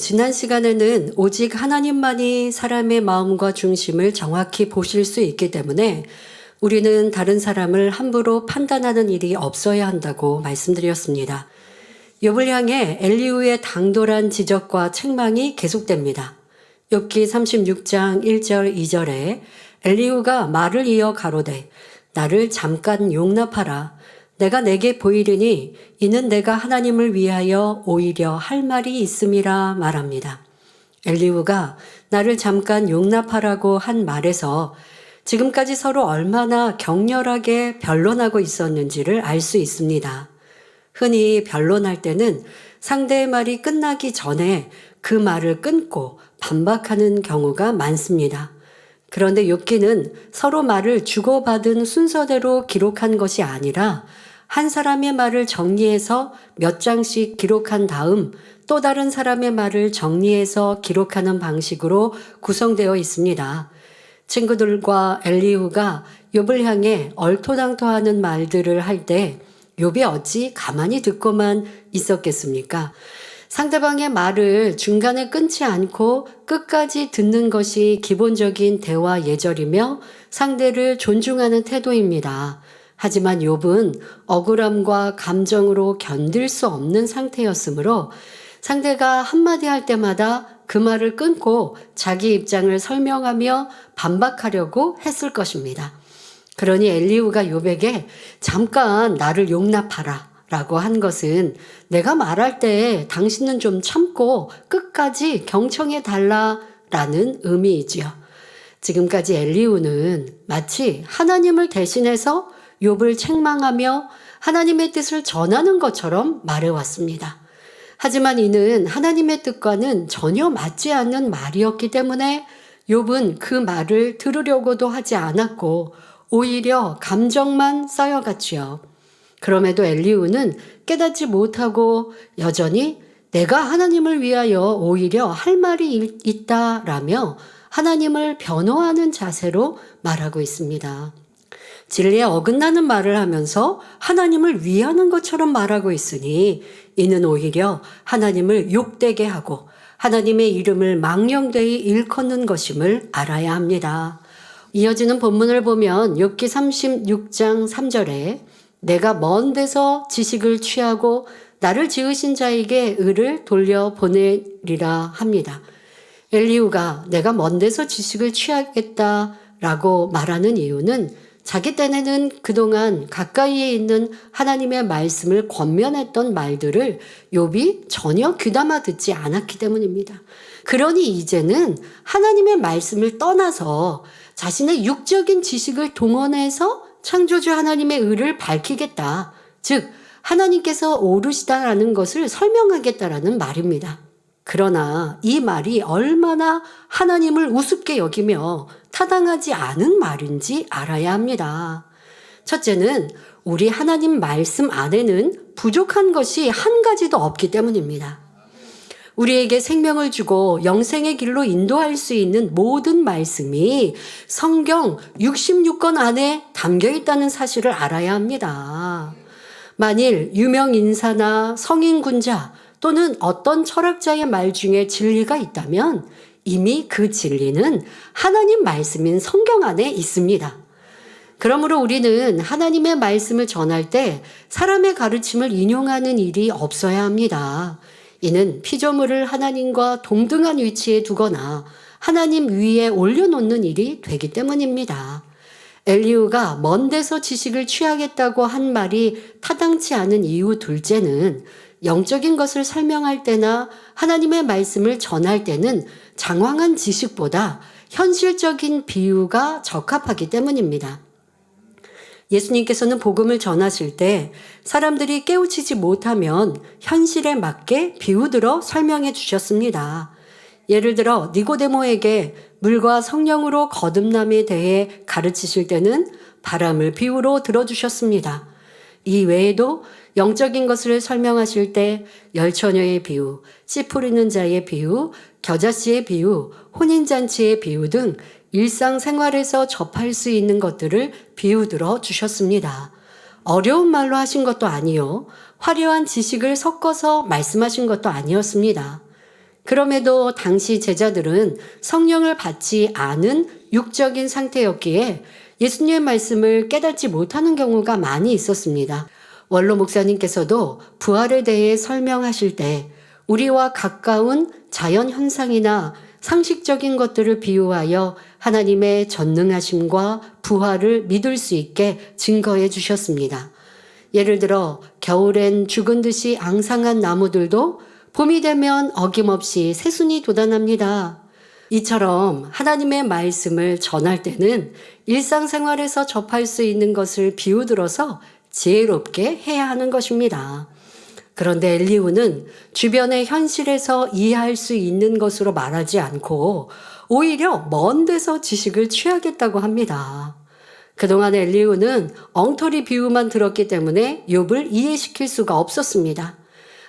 지난 시간에는 오직 하나님만이 사람의 마음과 중심을 정확히 보실 수 있기 때문에 우리는 다른 사람을 함부로 판단하는 일이 없어야 한다고 말씀드렸습니다. 욥을 향해 엘리후의 당돌한 지적과 책망이 계속됩니다. 욥기 36장 1절 2절에 엘리후가 말을 이어 가로되 나를 잠깐 용납하라. 내가 내게 보이리니 이는 내가 하나님을 위하여 오히려 할 말이 있음이라 말합니다. 엘리후가 나를 잠깐 용납하라고 한 말에서 지금까지 서로 얼마나 격렬하게 변론하고 있었는지를 알 수 있습니다. 흔히 변론할 때는 상대의 말이 끝나기 전에 그 말을 끊고 반박하는 경우가 많습니다. 그런데 욥기는 서로 말을 주고받은 순서대로 기록한 것이 아니라 한 사람의 말을 정리해서 몇 장씩 기록한 다음 또 다른 사람의 말을 정리해서 기록하는 방식으로 구성되어 있습니다. 친구들과 엘리후가 욥을 향해 얼토당토하는 말들을 할 때 욥이 어찌 가만히 듣고만 있었겠습니까? 상대방의 말을 중간에 끊지 않고 끝까지 듣는 것이 기본적인 대화 예절이며 상대를 존중하는 태도입니다. 하지만 욥은 억울함과 감정으로 견딜 수 없는 상태였으므로 상대가 한마디 할 때마다 그 말을 끊고 자기 입장을 설명하며 반박하려고 했을 것입니다. 그러니 엘리후가 욥에게 잠깐 나를 용납하라 라고 한 것은 내가 말할 때 당신은 좀 참고 끝까지 경청해 달라라는 의미이지요. 지금까지 엘리후는 마치 하나님을 대신해서 욥을 책망하며 하나님의 뜻을 전하는 것처럼 말해왔습니다. 하지만 이는 하나님의 뜻과는 전혀 맞지 않는 말이었기 때문에 욥은 그 말을 들으려고도 하지 않았고 오히려 감정만 쌓여갔지요. 그럼에도 엘리후는 깨닫지 못하고 여전히 내가 하나님을 위하여 오히려 할 말이 있다라며 하나님을 변호하는 자세로 말하고 있습니다. 진리에 어긋나는 말을 하면서 하나님을 위하는 것처럼 말하고 있으니 이는 오히려 하나님을 욕되게 하고 하나님의 이름을 망령되이 일컫는 것임을 알아야 합니다. 이어지는 본문을 보면 욥기 36장 3절에 내가 먼 데서 지식을 취하고 나를 지으신 자에게 의를 돌려보내리라 합니다. 엘리후가 내가 먼 데서 지식을 취하겠다라고 말하는 이유는 자기 때에는 그동안 가까이에 있는 하나님의 말씀을 권면했던 말들을 욥이 전혀 귀담아 듣지 않았기 때문입니다. 그러니 이제는 하나님의 말씀을 떠나서 자신의 육적인 지식을 동원해서 창조주 하나님의 의를 밝히겠다. 즉 하나님께서 오르시다라는 것을 설명하겠다라는 말입니다. 그러나 이 말이 얼마나 하나님을 우습게 여기며 타당하지 않은 말인지 알아야 합니다. 첫째는 우리 하나님 말씀 안에는 부족한 것이 한 가지도 없기 때문입니다. 우리에게 생명을 주고 영생의 길로 인도할 수 있는 모든 말씀이 성경 66권 안에 담겨 있다는 사실을 알아야 합니다. 만일 유명 인사나 성인군자 또는 어떤 철학자의 말 중에 진리가 있다면 이미 그 진리는 하나님 말씀인 성경 안에 있습니다. 그러므로 우리는 하나님의 말씀을 전할 때 사람의 가르침을 인용하는 일이 없어야 합니다. 이는 피조물을 하나님과 동등한 위치에 두거나 하나님 위에 올려놓는 일이 되기 때문입니다. 엘리후가 먼 데서 지식을 취하겠다고 한 말이 타당치 않은 이유 둘째는 영적인 것을 설명할 때나 하나님의 말씀을 전할 때는 장황한 지식보다 현실적인 비유가 적합하기 때문입니다. 예수님께서는 복음을 전하실 때 사람들이 깨우치지 못하면 현실에 맞게 비유들어 설명해 주셨습니다. 예를 들어 니고데모에게 물과 성령으로 거듭남에 대해 가르치실 때는 바람을 비유로 들어주셨습니다. 이 외에도 영적인 것을 설명하실 때 열처녀의 비유, 씨 뿌리는 자의 비유, 겨자씨의 비유, 혼인잔치의 비유 등 일상생활에서 접할 수 있는 것들을 비유들어 주셨습니다. 어려운 말로 하신 것도 아니요, 화려한 지식을 섞어서 말씀하신 것도 아니었습니다. 그럼에도 당시 제자들은 성령을 받지 않은 육적인 상태였기에 예수님의 말씀을 깨닫지 못하는 경우가 많이 있었습니다. 원로 목사님께서도 부활에 대해 설명하실 때 우리와 가까운 자연 현상이나 상식적인 것들을 비유하여 하나님의 전능하심과 부활을 믿을 수 있게 증거해 주셨습니다. 예를 들어 겨울엔 죽은 듯이 앙상한 나무들도 봄이 되면 어김없이 새순이 돋아납니다. 이처럼 하나님의 말씀을 전할 때는 일상생활에서 접할 수 있는 것을 비유들어서 지혜롭게 해야 하는 것입니다. 그런데 엘리후는 주변의 현실에서 이해할 수 있는 것으로 말하지 않고 오히려 먼 데서 지식을 취하겠다고 합니다. 그동안 엘리후는 엉터리 비유만 들었기 때문에 욥을 이해시킬 수가 없었습니다.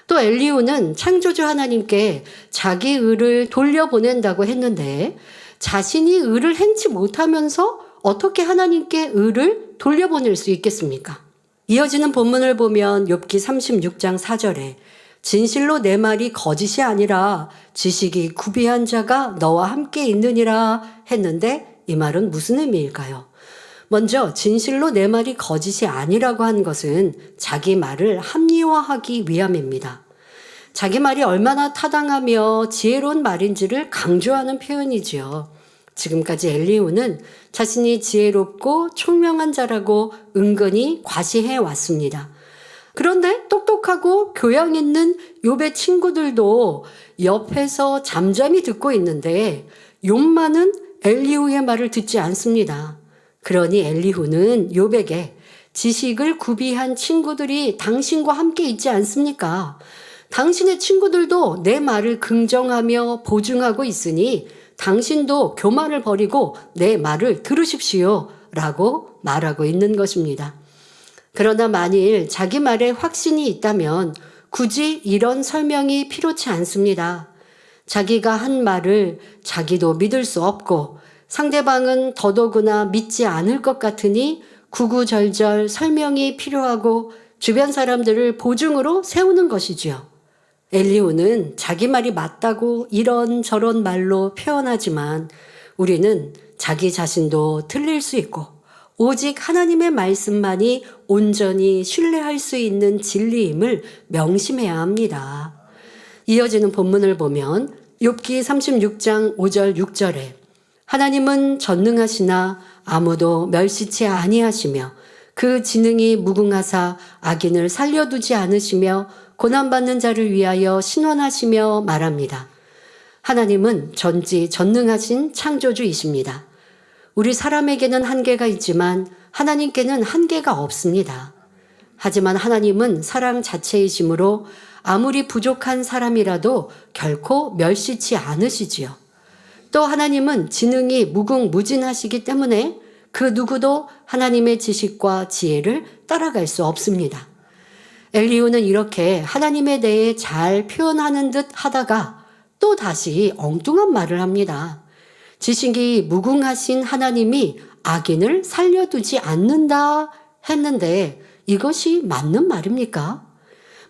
또 엘리후는 창조주 하나님께 자기 의를 돌려보낸다고 했는데 자신이 의를 행치 못하면서 어떻게 하나님께 의를 돌려보낼 수 있겠습니까? 이어지는 본문을 보면 욥기 36장 4절에 진실로 내 말이 거짓이 아니라 지식이 구비한 자가 너와 함께 있느니라 했는데 이 말은 무슨 의미일까요? 먼저 진실로 내 말이 거짓이 아니라고 한 것은 자기 말을 합리화하기 위함입니다. 자기 말이 얼마나 타당하며 지혜로운 말인지를 강조하는 표현이지요. 지금까지 엘리후는 자신이 지혜롭고 총명한 자라고 은근히 과시해 왔습니다. 그런데 똑똑하고 교양 있는 욥의 친구들도 옆에서 잠잠히 듣고 있는데 욥만은 엘리후의 말을 듣지 않습니다. 그러니 엘리후는 욥에게 지식을 구비한 친구들이 당신과 함께 있지 않습니까? 당신의 친구들도 내 말을 긍정하며 보증하고 있으니 당신도 교만을 버리고 내 말을 들으십시오 라고 말하고 있는 것입니다. 그러나 만일 자기 말에 확신이 있다면 굳이 이런 설명이 필요치 않습니다. 자기가 한 말을 자기도 믿을 수 없고 상대방은 더더구나 믿지 않을 것 같으니 구구절절 설명이 필요하고 주변 사람들을 보증으로 세우는 것이지요. 엘리후는 자기 말이 맞다고 이런저런 말로 표현하지만 우리는 자기 자신도 틀릴 수 있고 오직 하나님의 말씀만이 온전히 신뢰할 수 있는 진리임을 명심해야 합니다. 이어지는 본문을 보면 욥기 36장 5절 6절에 하나님은 전능하시나 아무도 멸시치 아니하시며 그 지능이 무궁하사 악인을 살려두지 않으시며 고난받는 자를 위하여 신원하시며 말합니다. 하나님은 전지전능하신 창조주이십니다. 우리 사람에게는 한계가 있지만 하나님께는 한계가 없습니다. 하지만 하나님은 사랑 자체이시므로 아무리 부족한 사람이라도 결코 멸시치 않으시지요. 또 하나님은 지능이 무궁무진하시기 때문에 그 누구도 하나님의 지식과 지혜를 따라갈 수 없습니다. 엘리후는 이렇게 하나님에 대해 잘 표현하는 듯 하다가 또 다시 엉뚱한 말을 합니다. 지식이 무궁하신 하나님이 악인을 살려두지 않는다 했는데 이것이 맞는 말입니까?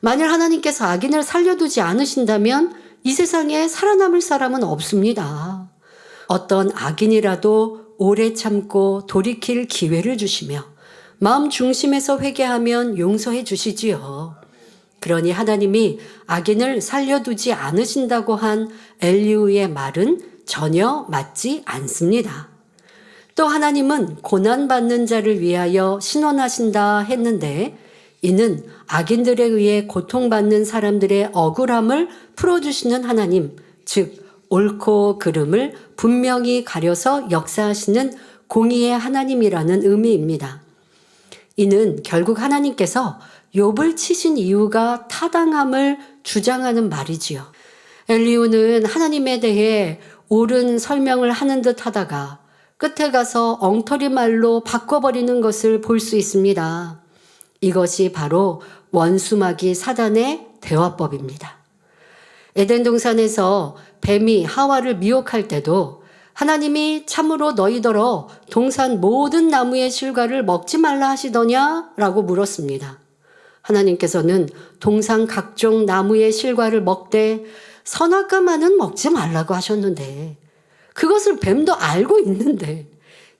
만일 하나님께서 악인을 살려두지 않으신다면 이 세상에 살아남을 사람은 없습니다. 어떤 악인이라도 오래 참고 돌이킬 기회를 주시며 마음 중심에서 회개하면 용서해 주시지요. 그러니 하나님이 악인을 살려두지 않으신다고 한 엘리후의 말은 전혀 맞지 않습니다. 또 하나님은 고난받는 자를 위하여 신원하신다 했는데 이는 악인들에 의해 고통받는 사람들의 억울함을 풀어주시는 하나님, 즉 옳고 그름을 분명히 가려서 역사하시는 공의의 하나님이라는 의미입니다. 이는 결국 하나님께서 욥을 치신 이유가 타당함을 주장하는 말이지요. 엘리후는 하나님에 대해 옳은 설명을 하는 듯 하다가 끝에 가서 엉터리 말로 바꿔버리는 것을 볼 수 있습니다. 이것이 바로 원수마귀 사단의 대화법입니다. 에덴 동산에서 뱀이 하와를 미혹할 때도 하나님이 참으로 너희더러 동산 모든 나무의 실과를 먹지 말라 하시더냐? 라고 물었습니다. 하나님께서는 동산 각종 나무의 실과를 먹되 선악과만은 먹지 말라고 하셨는데, 그것을 뱀도 알고 있는데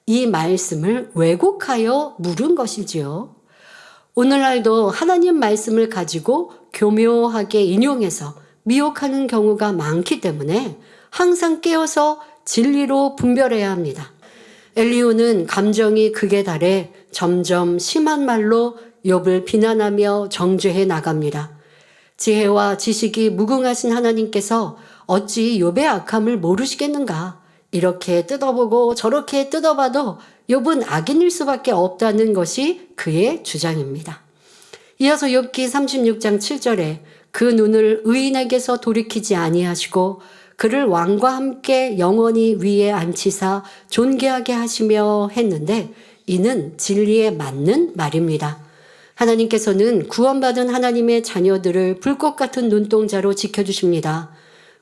이 말씀을 왜곡하여 물은 것이지요. 오늘날도 하나님 말씀을 가지고 교묘하게 인용해서 미혹하는 경우가 많기 때문에 항상 깨어서 진리로 분별해야 합니다. 엘리후는 감정이 극에 달해 점점 심한 말로 욥을 비난하며 정죄해 나갑니다. 지혜와 지식이 무궁하신 하나님께서 어찌 욥의 악함을 모르시겠는가? 이렇게 뜯어보고 저렇게 뜯어봐도 욥은 악인일 수밖에 없다는 것이 그의 주장입니다. 이어서 욥기 36장 7절에 그 눈을 의인에게서 돌이키지 아니하시고 그를 왕과 함께 영원히 위에 앉히사 존귀하게 하시며 했는데, 이는 진리에 맞는 말입니다. 하나님께서는 구원받은 하나님의 자녀들을 불꽃 같은 눈동자로 지켜주십니다.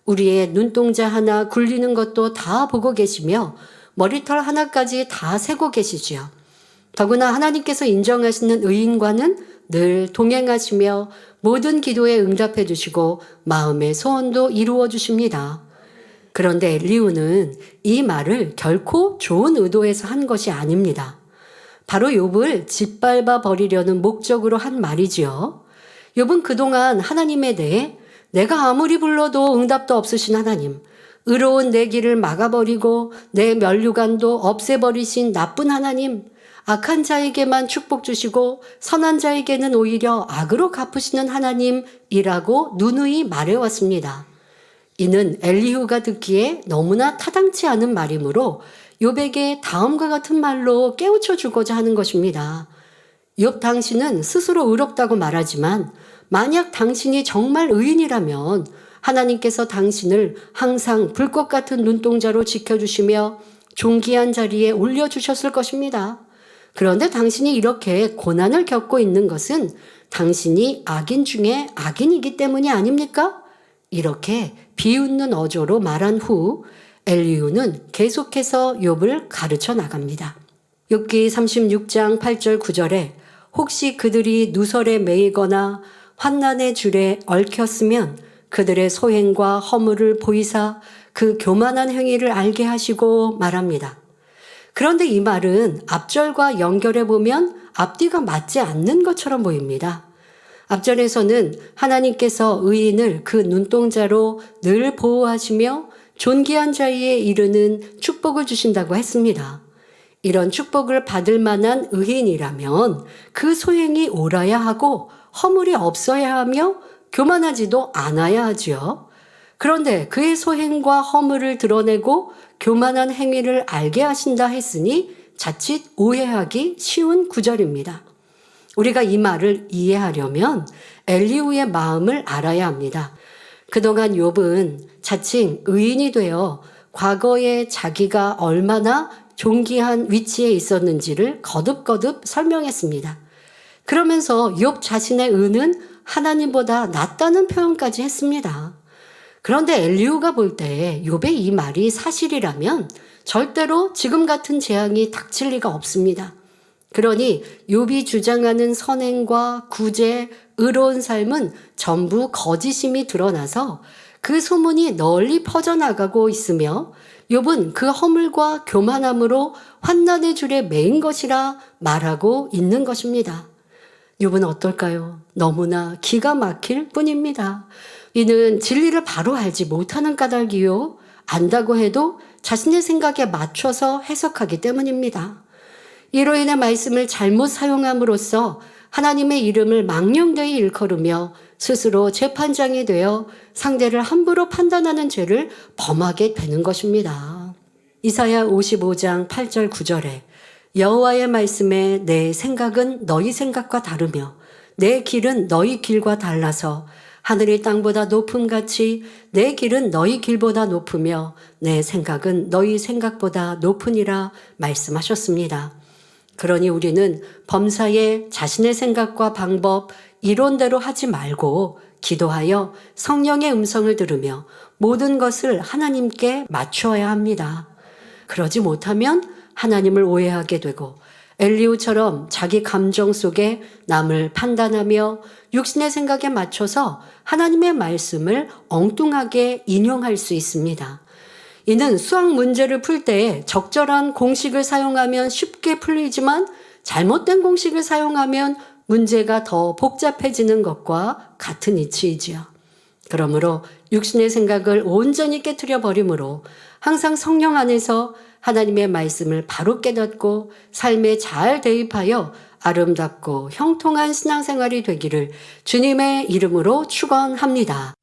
우리의 눈동자 하나 굴리는 것도 다 보고 계시며 머리털 하나까지 다 세고 계시지요. 더구나 하나님께서 인정하시는 의인과는 늘 동행하시며 모든 기도에 응답해 주시고 마음의 소원도 이루어 주십니다. 그런데 엘리후는 이 말을 결코 좋은 의도에서 한 것이 아닙니다. 바로 욥을 짓밟아 버리려는 목적으로 한 말이지요. 욥은 그동안 하나님에 대해 내가 아무리 불러도 응답도 없으신 하나님, 의로운 내 길을 막아버리고 내 면류관도 없애버리신 나쁜 하나님, 악한 자에게만 축복 주시고 선한 자에게는 오히려 악으로 갚으시는 하나님이라고 누누이 말해왔습니다. 이는 엘리후가 듣기에 너무나 타당치 않은 말이므로 욥에게 다음과 같은 말로 깨우쳐 주고자 하는 것입니다. 욥 당신은 스스로 의롭다고 말하지만 만약 당신이 정말 의인이라면 하나님께서 당신을 항상 불꽃 같은 눈동자로 지켜주시며 존귀한 자리에 올려주셨을 것입니다. 그런데 당신이 이렇게 고난을 겪고 있는 것은 당신이 악인 중에 악인이기 때문이 아닙니까? 이렇게 비웃는 어조로 말한 후 엘리후는 계속해서 욥을 가르쳐 나갑니다. 욥기 36장 8절 9절에 혹시 그들이 누설에 매이거나 환난의 줄에 얽혔으면 그들의 소행과 허물을 보이사 그 교만한 행위를 알게 하시고 말합니다. 그런데 이 말은 앞절과 연결해 보면 앞뒤가 맞지 않는 것처럼 보입니다. 앞절에서는 하나님께서 의인을 그 눈동자로 늘 보호하시며 존귀한 자리에 이르는 축복을 주신다고 했습니다. 이런 축복을 받을 만한 의인이라면 그 소행이 옳아야 하고 허물이 없어야 하며 교만하지도 않아야 하지요. 그런데 그의 소행과 허물을 드러내고 교만한 행위를 알게 하신다 했으니 자칫 오해하기 쉬운 구절입니다. 우리가 이 말을 이해하려면 엘리후의 마음을 알아야 합니다. 그동안 욥은 자칭 의인이 되어 과거에 자기가 얼마나 존귀한 위치에 있었는지를 거듭거듭 설명했습니다. 그러면서 욥 자신의 의는 하나님보다 낫다는 표현까지 했습니다. 그런데 엘리후가 볼 때 욥의 이 말이 사실이라면 절대로 지금 같은 재앙이 닥칠 리가 없습니다. 그러니 욥이 주장하는 선행과 구제, 의로운 삶은 전부 거짓임이 드러나서 그 소문이 널리 퍼져나가고 있으며 욥은 그 허물과 교만함으로 환난의 줄에 매인 것이라 말하고 있는 것입니다. 욥은 어떨까요? 너무나 기가 막힐 뿐입니다. 이는 진리를 바로 알지 못하는 까닭이요. 안다고 해도 자신의 생각에 맞춰서 해석하기 때문입니다. 이로 인해 말씀을 잘못 사용함으로써 하나님의 이름을 망령되이 일컬으며 스스로 재판장이 되어 상대를 함부로 판단하는 죄를 범하게 되는 것입니다. 이사야 55장 8절 9절에 여호와의 말씀에 내 생각은 너희 생각과 다르며 내 길은 너희 길과 달라서 하늘이 땅보다 높음같이 내 길은 너희 길보다 높으며 내 생각은 너희 생각보다 높으니라 말씀하셨습니다. 그러니 우리는 범사에 자신의 생각과 방법, 이론대로 하지 말고 기도하여 성령의 음성을 들으며 모든 것을 하나님께 맞추어야 합니다. 그러지 못하면 하나님을 오해하게 되고 엘리후처럼 자기 감정 속에 남을 판단하며 육신의 생각에 맞춰서 하나님의 말씀을 엉뚱하게 인용할 수 있습니다. 이는 수학 문제를 풀 때에 적절한 공식을 사용하면 쉽게 풀리지만 잘못된 공식을 사용하면 문제가 더 복잡해지는 것과 같은 이치이지요. 그러므로 육신의 생각을 온전히 깨트려 버림으로 항상 성령 안에서 하나님의 말씀을 바로 깨닫고 삶에 잘 대입하여 아름답고 형통한 신앙생활이 되기를 주님의 이름으로 축원합니다.